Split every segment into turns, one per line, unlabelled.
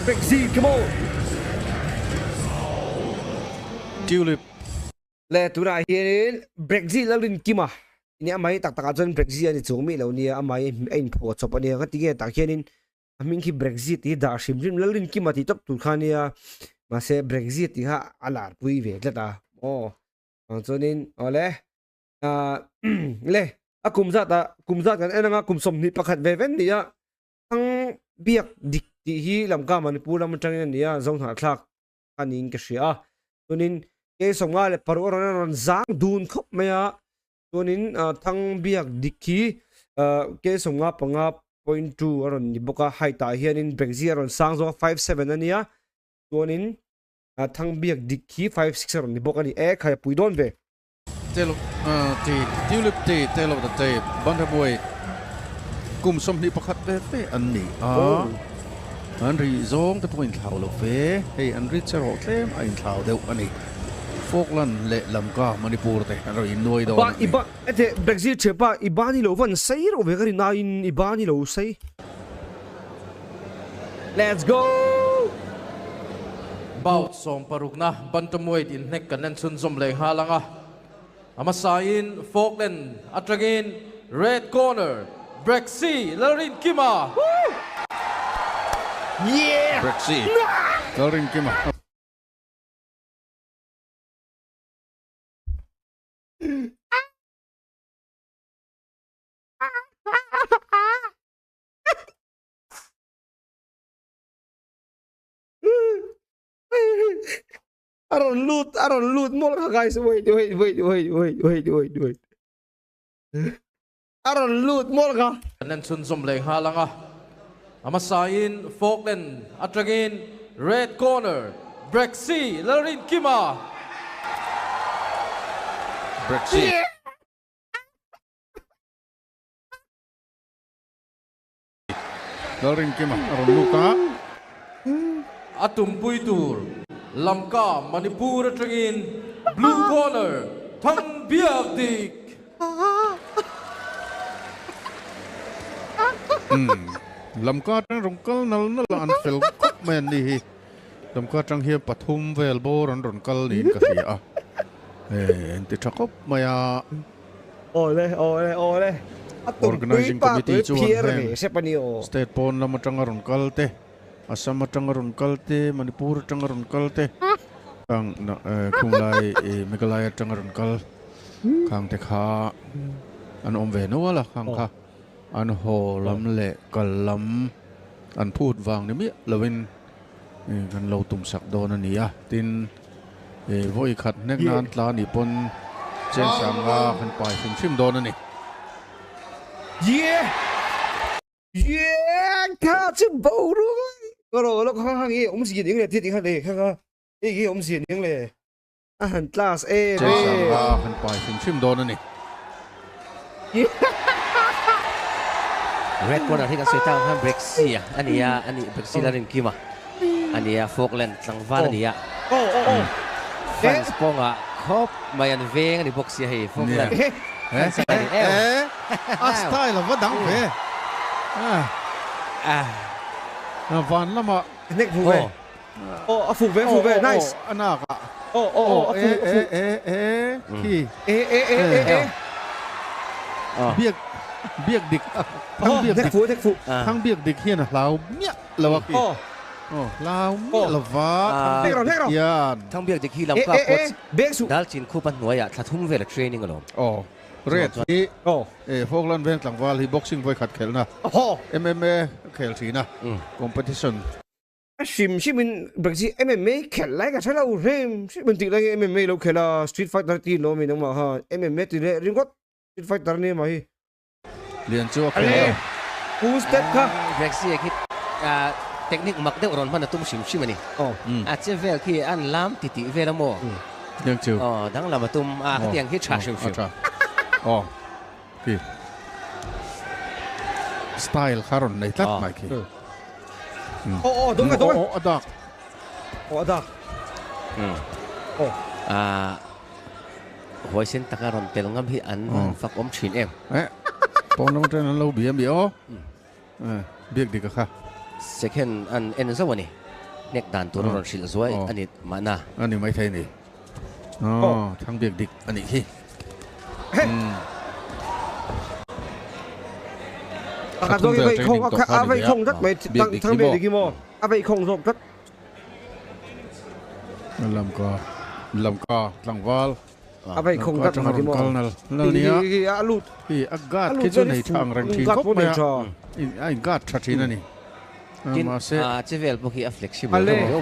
Brexit come on
tulip
le tura hian Brexit la rin kima ni amai tak tak jon Brexit ani chungmi lo ni amai ein pho chop ani ka tinge tak hianin amin ki Brexit hi da shim rim la rin kima ti top tur khania ma se Brexit hi ha alar pui ve tlata o chonin ole a le akumza kan enanga kumsom ni pakhat ve ven ni ya ang biak dik ti hi lamka manipur lam tangin ni ya zong ha thlak anin ka shia chonin ke songa le paror ron zang dun khop maya chonin thang biak dikhi ke songa panga 0.2 aron ni boka hai ta hianin Brexit aron sang zo 57 ania chonin thang biak dikhi 56 aron ni boka ni e khai puidon ve
telo ti tulip ti telo da te banda boy kum som ni pakhat ve an ni an ri zong te point thlau lo ve hey an ri chero tlem a in thlau deuh ani Falkland le lamka Manipur te an ri noi do
iba ete Brexit chepa ibani lo van sai ro ve gari na in ibani lo sai let's go
Baut som parukna bantamoy din nek kanan sun som le halanga amasain Falkland atragin red corner Brexit larin kima
yeah
Brexit larin kima
I don't loot more guys wait I don't loot more
kanan sun som le halanga amasain Falkland atragin red corner Brexit larin kima
Brexit larin kima aron luka
atum puitur lamka Manipur atragin blue corner thang biak dik
lamka tang rongkal nal an fel kop men ni hi lamka tang hi pathum vel bor an rongkal ni ka hi a ti thakop maya
ole
Organizing committee chu
sepani o
state pon lam tang rongkal te Assam tang rongkal te Manipur tang rongkal te kang khunglai Meghalaya tang rongkal khang te kha an om ve no wala khang kha an ho lam le kalam an phut wang ni mi lovin kan lo tum sak don ani a tin voi khat nek nan tla ni pon chen sanga kan pai fin chim don ani
yeah ka chi bo ru lo khang hi om si ding le ti ding ha le khang e gi om si ding le a han class e
chen sanga kan pai fin chim don ani
Red corner hi ka suitang han Brexit ani Brexit larin kima ania Falkland tlangwal ania fans ponga khop mayan veng ani boxia hi Falkland
style of dang ve van lama
nek fu ve fu ve nice
anaka ki biak dik
nek fu
thang biak dik hian a hlau mia lawak ki hlau mia lawa yan
thang biak dik hi lam ka coach
bek su
dal chin khu pan hnuaya thathum vela training alom
red Falkland ven tlangwal hi boxing voi khat khel na MMA khel thina competition
shimin Brexit MMA khel lai ka thala u rem shimin ti lai MMA lo khela street fighter ti lo mi ma ha MMA ti le ringot street fighter ni ma hi
lian chu khel
full step ka
Brexit ki technique mak de ron man tum shim ani a che vel ki an lam ti ti vela mo
lian chu
dang lam tum tiang hi cha shim
ki style kharon nei tak mai ki
đúng rồi
adak
adak
hồi sinh takaron tel ngam hi an fak om chin em
pon no ten lo bi o biak dik kha
second an en zawani เน็กดันตัวรอนชิลสวยอันนี้มานะ
อันนี้ไม่ใช่นี่อ๋อทางเบียกดิกอันนี้ที่
Cả tôi vậy không à vậy không rất mấy thằng về thì kia mò à vậy không rồi rất
ลำก็หลังวอล
à vậy không rất mà kia mò
นั่นนี่อ่ะ
thì à lụt
ที่อากาศที่จะในทางแรงที่ก็ไม่อ่ะอากาศชัดที่นั่นนี่
กิน
มาเซ่
เจเวลพวกที่ flexible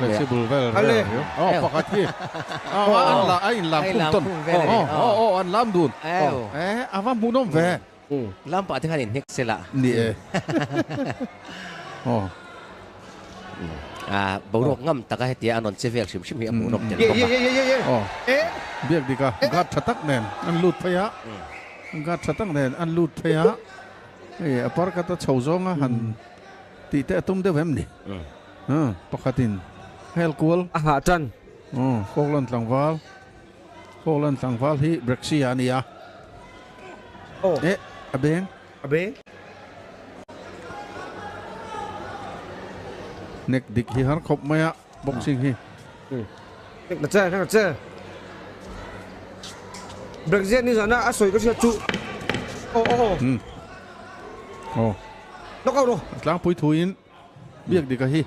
flexible เวลอ๋อปกติอ๋ออันละไอ้ลำพุ่งต้นอ๋ออันลำดูนอาว่ามูน้มเว
ลำปะที่ขันเน็กเซละ
นี่อ๋อ
บรกง่ำตะกะให้เตียนนเจเวลชิมมีมูนมเจน
เย่อ๋อ
เบียกดีกว่ากัดชัดตักแน่นอันลุดพยะกัดชัดตักแน่นอันลุดพยะอปาร์กัตชาวจงอ่ะหันตีเตะตุ้มเดือดแบบนี้ปกติเฮลกูล
à hả chân
โฟกลันหลังวาลที่เบรกซี่อันนี้อ่ะอเบง
à bé
เน็กดิกที่ฮาร์คบไหมอ่ะบ็อกซิ่งที่
là chơi Brexitนี่สินะอ่ะสวยก็เชียร์จุโอ้ nó câu đâu
กลางปุยทุยนเบียกดีกว่าที่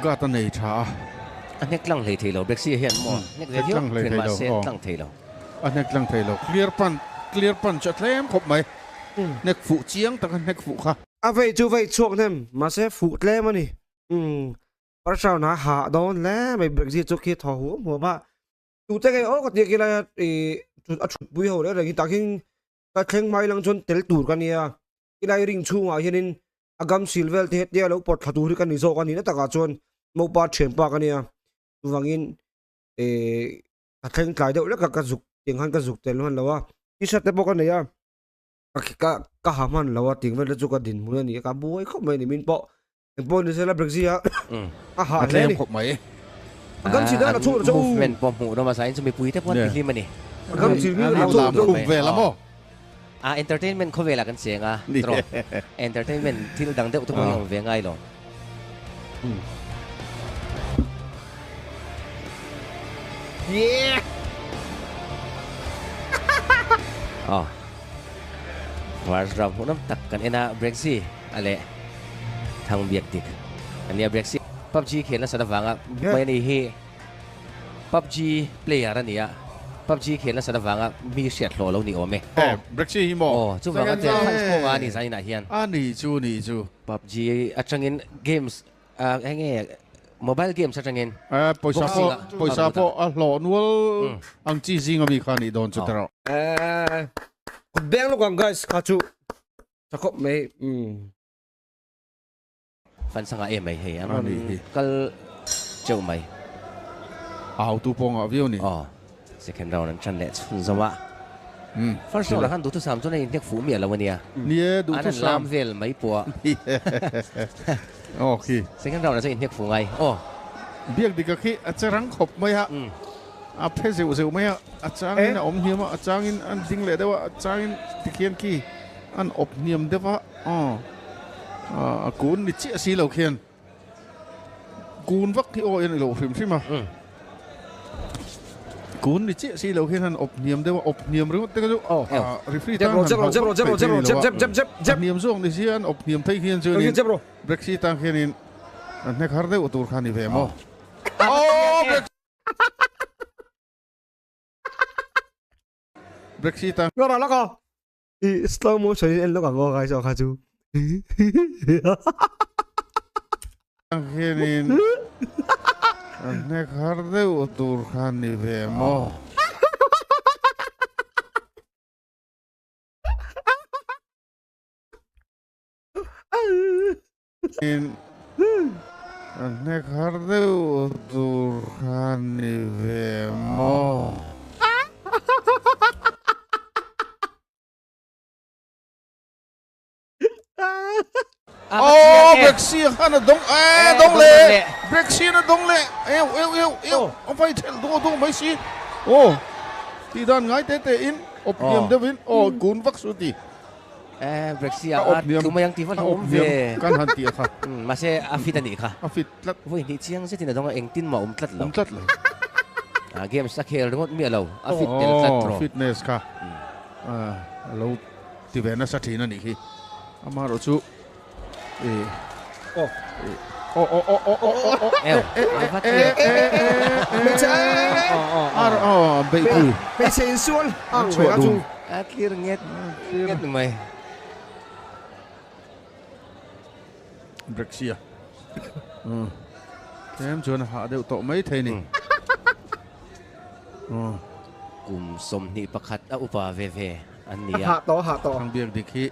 ก็ตันในชา
อันนี้กลางเลยทีเราเบรกซี่เห็นมั้งเน็กเลยที่เป็นมาเซ่กลางทีเรา
อันนี้กลางไทยเราเคลียร์ปันจะเล่มครบไหมเน็กฝูเจียงแต่กันเน็กฝูค่ะ
à vậy chú vậy chuộc thêm mà sẽ phụ lên mà nè bắt đầu nó hạ đó lẽ mày Brexit cho kia thò húa mùa ba chú thấy cái ố cái kia là chú bùi hồ đấy là cái ta khi mai lang chôn tel tour cái này cái này ring chu mà hiện agam silver thì hết dia lâu bọt thà tour cái này cái này nó ta cả chôn mau ba chuyện ba cái này chú vang in khi cái đâu là cái dục tiếng han cái dục tel luôn là cái sát cái này à cả hàm han là tiếng về là chú cái đỉnh muốn này cả bùi không mấy này mình bỏ này sẽ là Brexit à hạ lên đi
ครบไหม
agam silver là chôn rồi
เมนปอมหูเรามาใส่จะมีปุ๋ยแต่พอดีที่มันนี่
agam silver là
ลำคุมเวลาโม่
entertainment เขาเวลากันเสียงตรง entertainment ที่เราดังเด็กทุกคนเวง่ายหรออ๋อว่าเราพูดน้ำตักกันเองนะเบรกซี่อะไรทางเบียดติกอันนี้เบรกซี่พับจีเขียนแล้วสนับฟังอ่ะไม่ได้เฮพับจีเพลย์อะไรเนี่ยพับจีเขียนแล้วสนับฟังอ่ะมีเสียดโหลแล้วนี่โอ้ไหม
เบรกซี่ฮิโม
โอ้จุ๊บว่าจะฟันสปงอันนี้ใช่ไหมเฮียน
อันนี้จู
พับจีอัจฉริยะเกมส์ไงโมบายเกมส์อัจฉริยะ
ปอยซาโปหลอนวลอังจีซิงมีขานี่โดนจุดเรา
แบงลูกกัน guys ข้าจูจะครบไหม
ฟันสังเกตไหมเฮียก็เจ้าไหม
เอาตัวปองอ่ะวิวนี่
อ๋อ second round นั้นฉันเละสุดสวะfirst round แล้วดูทุกสามตัวในเด็กฝูเมียแล้ววันนี้
เนี่ยดูทุกสาม
เวลไม่ปัว
โอเค
second round นั้นจะเด็กฝูไงโอ้
เบียกดีกับขี้อาจจะรังขบไหมฮะเพศเสียวไหมฮะอาจารย์นี่อมเนียมอาจารย์อันดิ้งเลยได้ว่าอาจารย์ที่เขียนขี้อันอบเนียมได้ว่ากูนี่เจี๊ยสีเหล่าเขียนกูนวักที่โอ้ยเหล่าฟิล์มใช่ไหมกูนี่เจี๊ยสีเหล่าเขียนอันอบเนียมได้ว่าอบเนียมหรือว่าแต่ก็ดูรีฟรีตั้งเ
จ็บ
เนียมส่งในเสียนอบเนียมไทยเขียนเจอนี่เบรกซี่ตั้งเขียนนี่อันนี้ขาร์ได้อุตุขานี่เวมโอ้เบรกซี่ตั้ง
ก็รอแล้วก็slow motion เอ็นแล้วก็งอไงจ้าข้าจู
ตั้งเขียนนี่อันนี้ขาร์ได้อุตุขานี่เวมอันนี้ขาร์ได้อุตุขานี่เวมโอ้เบรกซี่ฮันน่ะดงดงเล่เบรกซี่น่ะดงเล่เอวเอาไปเทลดงไม่สิโอ้ที่ด้านไงเตะอินอบเยี่ยมเดวินโอ้กุนวักสุดี
เบรกซี่
อบเนียม
คือมายังตีฟัน
อ
หอบ ม
เนี
เวย
กันหันเตียค่ะ
มาเซอาฟิตันนี่ค่ะ
อาฟิตลัด
vui ni chiang se tin dong eng tin ma tlat
ผ
lo
มตัดเลย
game sa khel ringot mi lo a fit
โอ้
tel tlat ro
ฟิตเนสค่ะเราที่เวนัสทีนั่นนี่คืออามาเราชูเอ
โอ้
โอ้โอ้โอ้โอ้โอ้โอ้
el va ti
ไม่ใช่
อ๋อเบย์คุย
ไปเซ็นส่วนอ่าง
ชั่
ไป
ว
กระ
ดุ
จู
ม
a clear nget nget mai
เบรกเซียแถมชวนหาเดี๋ยวโตไม่เทนี่
kum som ni pakhat a upa ve ve an nia
หาต่อ
ทางเบียกดิคี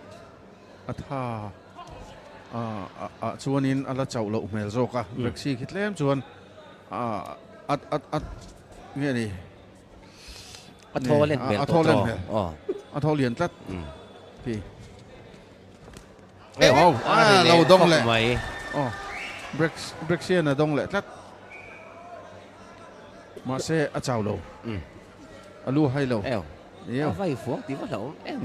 อัฐาชวนินอัลเจ้าเราเมลโซกะเบรกซีคิดเล่มชวนเนี่ยนี่
a tho len bel
a
to
tho len
to
bel.
oh
อัฐาเลียนตัดพี่
el
เราดงแหละ
mai
อ๋อเบรกซีน่ะดงแหละตัดมาเซอเจ้าเราอลูให้เรา
el
เดี๋ยว
vai fuang ti va lo el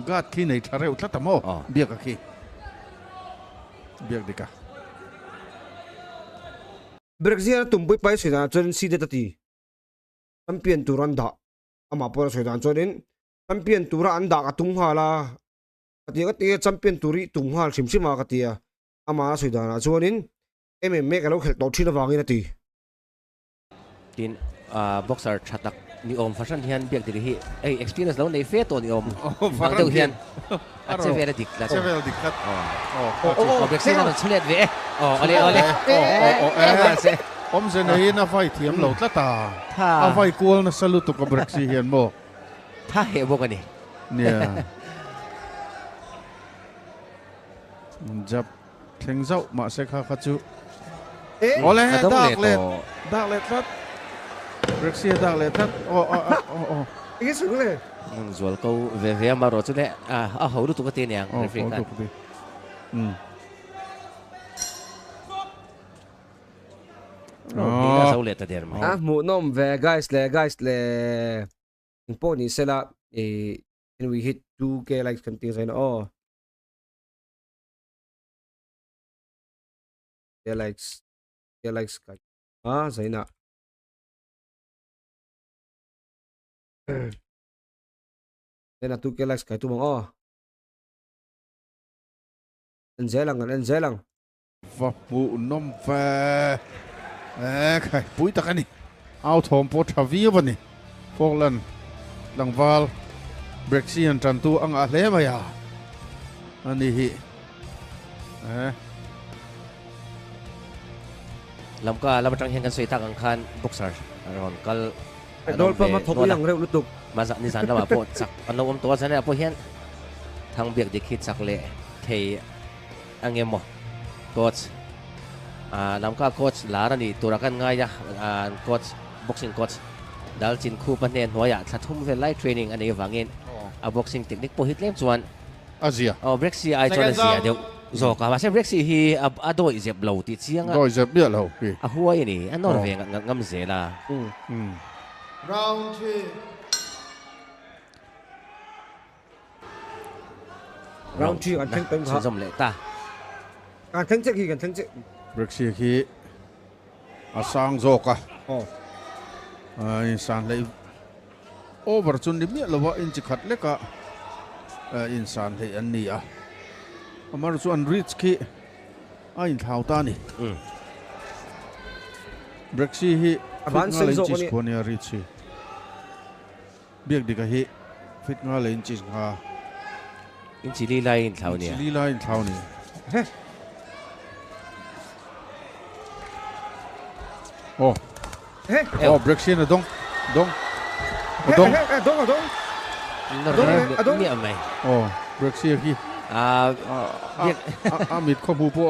กาดขี้ในทะเลตัดตะโมเบียกขี้เบียกดิกะ
เบรกซี่ตุ่มไปสุดาจนซีเดตตีตั้มเปลี่ยนตัวรันดาอามาพอสุดาจนนั้นตั้มเปลี่ยนตัวรันดากตุงฮาลากติกาที่ตั้มเปลี่ยนตัวริตุงฮาลชิมมากติยาอามาสุดาจนนั้นMMAกันแล้วเขตตัวที่ระวังนี่ตี
tin boxer chatak ni om fashion hian biak ti hi ei experience lo nei fe to ni om ang deuh hian a che ve dik la
เซเวลดิคัต
oh break sen na chulet ve oh ole ma se
ผมเสนอให้น่าไฟเทียมเหล่าตา
ถ้า
อาไฟกวลนะสลุตุกับเบรกซีเฮียนโม
ถ้าเฮบกันนี่
เนี่ยจับเทงเจ้ามาเสกข้าขจูโอ้เลยดักเล็ดทัดเบรกซีดักเล็ดทัดโอ้
ไอ้สุดเลย
zual ko ve ve ma ro chu le a ho lu tu ka te nyang
โอ้
refree
โห
kan
ถูกดี
ni ka sau le ta der mai
อ่ะหมูนมเว guys เลยอิงโปนี่เสร็จละcan we hit 2k likes กันตีใส่นะoh likes กันใส่นะใส่นะ 2k likes กันตัวมองอันเจลัง
ว่าปูนมแฟใครปุ้ยตะกันนี่เอาทอมโพทาวีวันนี่พวกลันหลังวาลเบรกซีอันจันตูอังอาเลมายาอันนี้ฮิ
lam ka lam tang hian kan soi tak ang khan boxer ron kal
โดนพมาทบยังเร็วลุตุก
ma za ni zan lama po chak ano om to zan po hian thang biak dikhi chak le thei angemo coach lam ka coach lara ni turakan nga ya coach boxing coach dal chin khu pan nen hoya thathum ve light training ani wangin a boxing technique po hitlem chuan
อาเซีย
break si ai chon sia deu zo ka ma se break si hi adoi zep lo ti chianga
โดยจะเบี้ยเราพี่
a huai ni anor ve ngam zela
Round 2.
round 3กันทั้งเต็มครับ
zom le ta
การทั้งเจ๊กี่กันทั้งเจ๊
เบรกซีคีอาสังโจกะ
อ๋อ
อินสานเลยโอเวอร์จุนดิเมียเราว่าอินจิขัดเล็กะอินสานเลยอันนี้อามารุอันริชคีอินเท้าตานี่เบรกซีฮีฟิตงาเลนจิสควนี่ริชีเบียกดิกะฮีฟิตงาเลนจิสงา
in chili line thau
จิ
nia
ลีไลน์เท้านี่โอ้
เฮ้
โอ้เบรกซีนะดง
ดง
no mi amai
โอ้เบรกซีคี อามิดข้อมูลพวก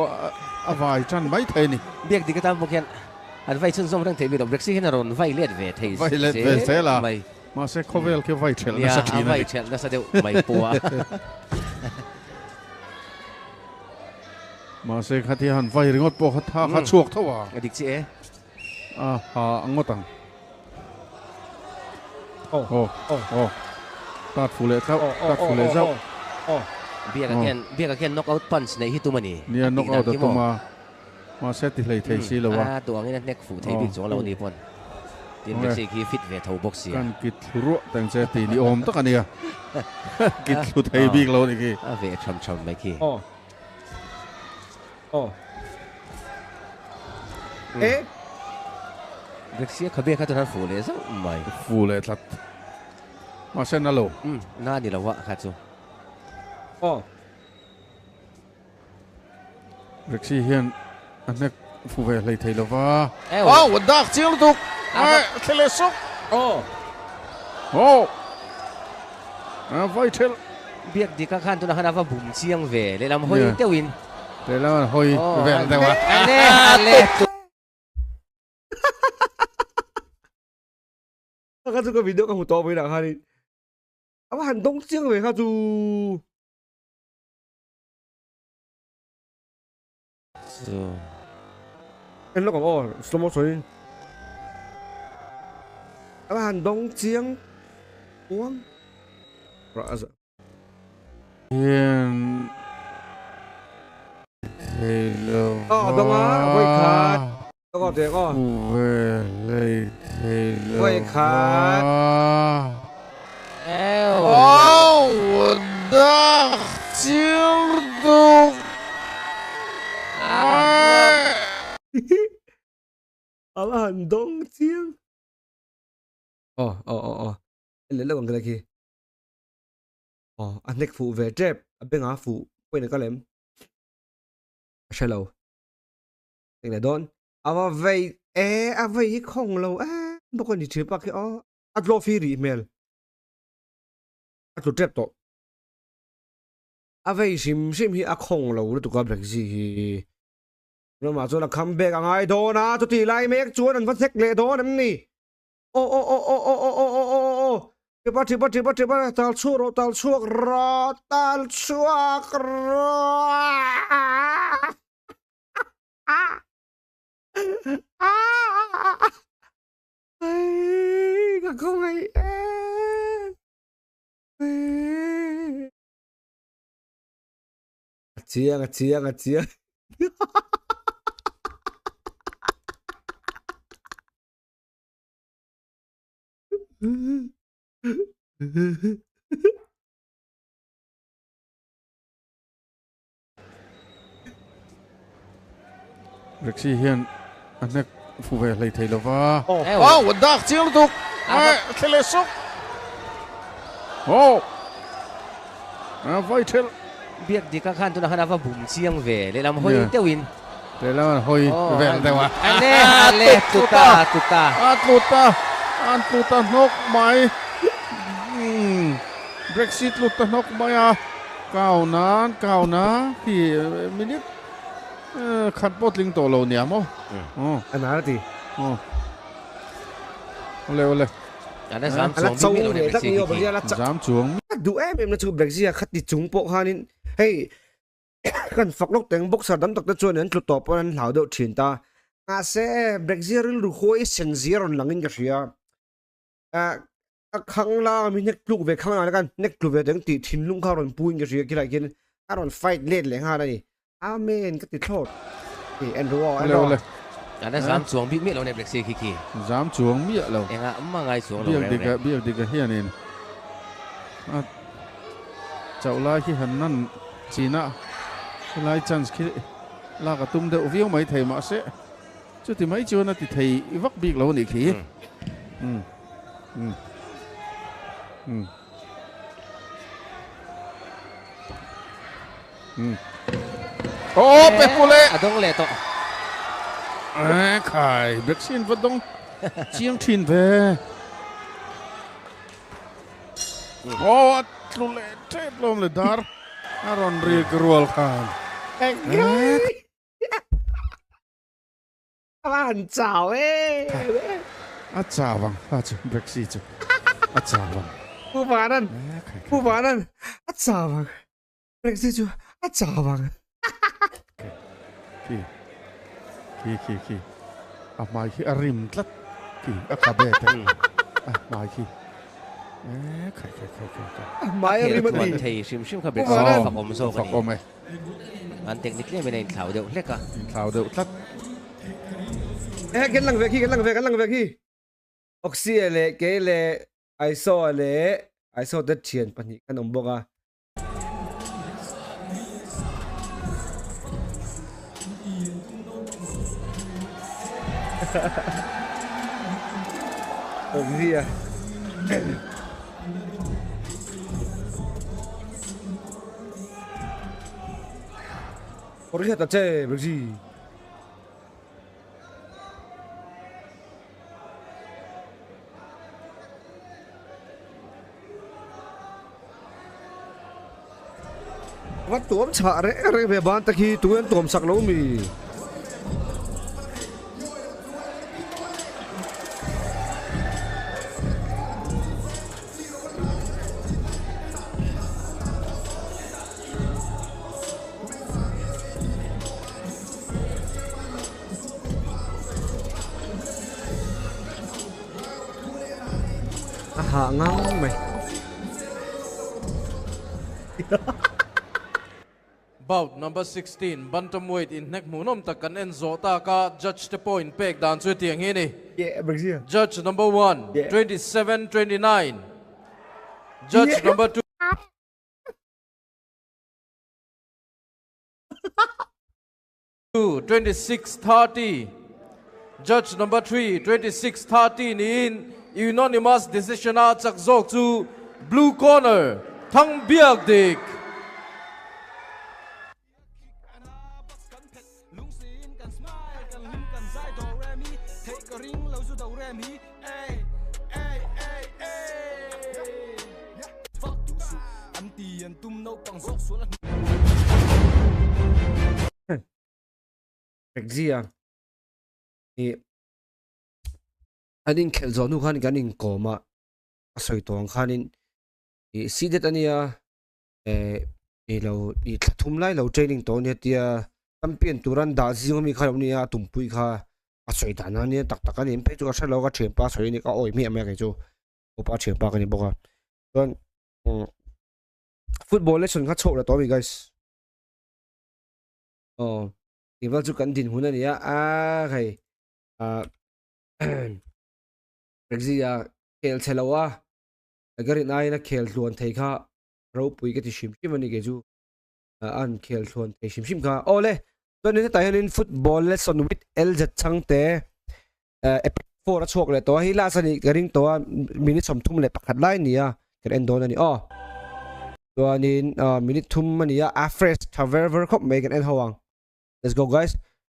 อวายจันไม่เทนี่
biak dikata bokian an vai chun zom rang thei bi do break si hin ron vai let ve thei
ไว้เล็ดเวสเซล่ะ
mai
มาเซ็กข้อเวลแค่ไว้เทล
ya
นะสักทีนะ
vai chel na sa deu mai puwa
มาเซ็กขัดที่หันไฟริงอดโปขัดท่าขัดชวกเท่าว่า
dik chi e
หาอังงตัง
โอ้
โอ้โอ้โอ้ ตัดฟูเลเจ้า
oh
ตัดฟูเลเจ้า
oh
เบียกเขียนน็อกเอาท์พันช์ในฮิตุมันนี่
เนี่ยนกเอาแต่ตัวมาเซตที่เลยเทซีแล้ววะ
ตัวนี้นั่นเน็กฟูไทยบิ๊กจงเราดีพอนทีมเบ็กซี่คีฟิตเวทเอาบ็อกซี่
กันกิดรั้วแต่งเซตีนี่โอมต้องกันเนี่ยกิดสุดไทยบิ๊กเราอีกที
เวทชมไม่คี
oh oh เอ๊ะ
เบ็กซี่เขาเบียกเขาตัวนั้นฟูเลยซะไม่
ฟูเลยทัดมาเส้นนั่นโล
น่าดีแล้ววะครับจู
oh
เร็กซี่เฮียนอันนี้ฟูเวเลยไทยแล้ววะ
เอ้า
อ้าววันดักเจียงตุกไอ้เทเลซุก
oh
โอ้ไฟเทล
เบียกดีกันตัวนั้นว่าบุ๋มเชียงเวเลยลำห้อยเตวิน
แต่แล้วมันหอยเวลแต่ว่า
อันนี้อันเล็ก
他这个 video 跟我多没两下的，啊，我很东京为他做， anh nó còn slow motion，啊，我很东京，我，啥子？
เฮียนเทเลวะ
哦，懂啊，会看，这个这个，
ฟูเวเลยไทยแล้ว
会看，
เอ้า
อ้าววันดักเจียงตุก
啊，我很东京，哦哦哦哦，你那个个去，哦，อันนี้ฟูเวเจ็บเป็นอาฟูไปไหนก็เล่มใช่แล้วเองเลยโดนเอาว่าเวเอาไว้ของเราบอกว่านี่ถือปากอ๋ออัดโลฟีรีเมลอัดโลเจ็บต่อเอาไว้ชิมฮีอักของเราแล้วตัวกับเบรกซี่เรามาจนเราคัมแบ็กอะไรโดนนะตัวตีไล่เมกจวนอันฟัดเซ็กเลยโดนนั่นนี่โอ้เจ็บตัลชัวรอตัลชัวรอเฮ้ยก็คงไงเจียง
เร็กซี่เฮียนอันนี้ฟูเวเลยไทยแล้ววะ
โอ้
อ้าววันดักเจียงตุกไอ้เทเลซุกโอ้ไฟเทล
เบียกดีกันตัวนั้นว่าบุ๋มเชียงเวเลยลำห้อยเตวิน
แต่แล้วมันหอยเวลแต่ว่า
อันนี้อันเล็กตุตา
อันตุตานกไม้เบรกซิตลุตานกไม้ก้าวนะที่มินิขัดปดลิงโตเราเนี่ยมั้งอ๋อ
อันนั้นดิ
อ๋อเอาเลย
อันนั้นสาม
อันนั้น
สองมิล
เนี่ยสักนิดเดียวละ
สามจวง
ดูมันชูเบรกซี่ขัดติดจุงโปฮานินเฮ้ยกันฝักนกแต่งบกสะดำตักตะจวนนั้นจุดต่อปนั้นเหล่าเดือดฉินตาอาเซ่เบรกซี่ริลรู้คุยเซนซีรอนหลังอินกับเสียข้างล่างมีเน็กลูกเวข้างล่างแล้วกันเน็กลูกเวตั้งติดทิ้งลุงข้าวรอนปูนกับเสียกี่ไรกินรอนไฟเล่นเลยฮะนี่อาเมนก็ติดโทษนี่แอนดรูว์
เอาเลย
อันนั้นสามสองบิ๊กมิลเราในเบรกซี่คี
สามจวงเมียเรา
เองอ่ะมั่งไงสองเรา
เบี้ยดิกะเฮียนี่เจ้าลายที่หันนั่นจีน่าลายจันส์คิดลากระตุ้มเดือดวิวไม่ไทยมาเสะจุดที่ไม่จวนนะที่ไทยวักบิ๊กเรานี่ขี้โอ้เป็ดกูเล่
อะต้องเล่ต่อ
ขายเบรกซินวัดดงเจียงทินเวโอ้ลุเล่เทปลมเลยดาร์อารอนเรียกรัวลคาน
ว่าหันเจ้า
อาจาวังอาจเบรกซินอาจาวัง
ผู้ฟ้านั่นอาจาวังเบรกซี่จูอาจาวัง
ขี้อามาขี้อาริมตลัดขี้อาคาเบตอามาขี้ ใคร
ไม้อะไรมัน
วัน
ดี
ไทยชิมครับเบรก
อ๋
ซี่
อ
ฝักอมโซ่กั
ฝั
น
กอม
นี่
ไอ้
อันเทคนิคเนี่ยไม่ได้ข่าวเดียวเล็กอะ
ข่าวเดือดทัด
กันลังเวกกันลังเวกออกซิเล่เกเล่ไอโซเล่ไอโซเด็ดเชียนปันนี้กันอมบอกอ่ะออกซิอ่ะโอ้ยแต่เจ๊เบรกซี่ ว่าตัวมฉะเร่แบบบ้านตะกี้ตัวนั้นตัวมสักแล้วมีหางั้งไหม
Bout number 16 bantamweight in nek munom takan en zota ka judge the point pek dan chu tiang hi ni.
เย่เบรกซี่
Judge number 1
Yeah.
27-29. Judge
Yeah.
number 2 26-30. Judge number 3 26-30 in unanimous decision at zok to blue corner Thang Biak Dik.
Rexia ni anin khel zonu khan ganin koma asoi tong khanin I sidet ania e lo I thum lai lo training to ne tia champion turan da zing mi khaw nia tumpui kha asoi dan ania tak tak ani pe chu ka shalo ka thempa soi ni ka oi mi ama ka chu opa thempa ka ni boka don football lesson kha chho la to mi guys oh Iwal chu kan din huna niya kay Rexia khel chelawa agarin ai na khel luan thei kha ro pui ke ti shim shim ani ge chu an khel luan thei shim shim kha ole to ni ta hian football lesson with el jat chang te epic 4 a chok le to hi la sani garing to minute som thum le pakhat lai nia ker en don ani to anin minute thum mania a fresh traver khop me kan en hawang Let's go, guys.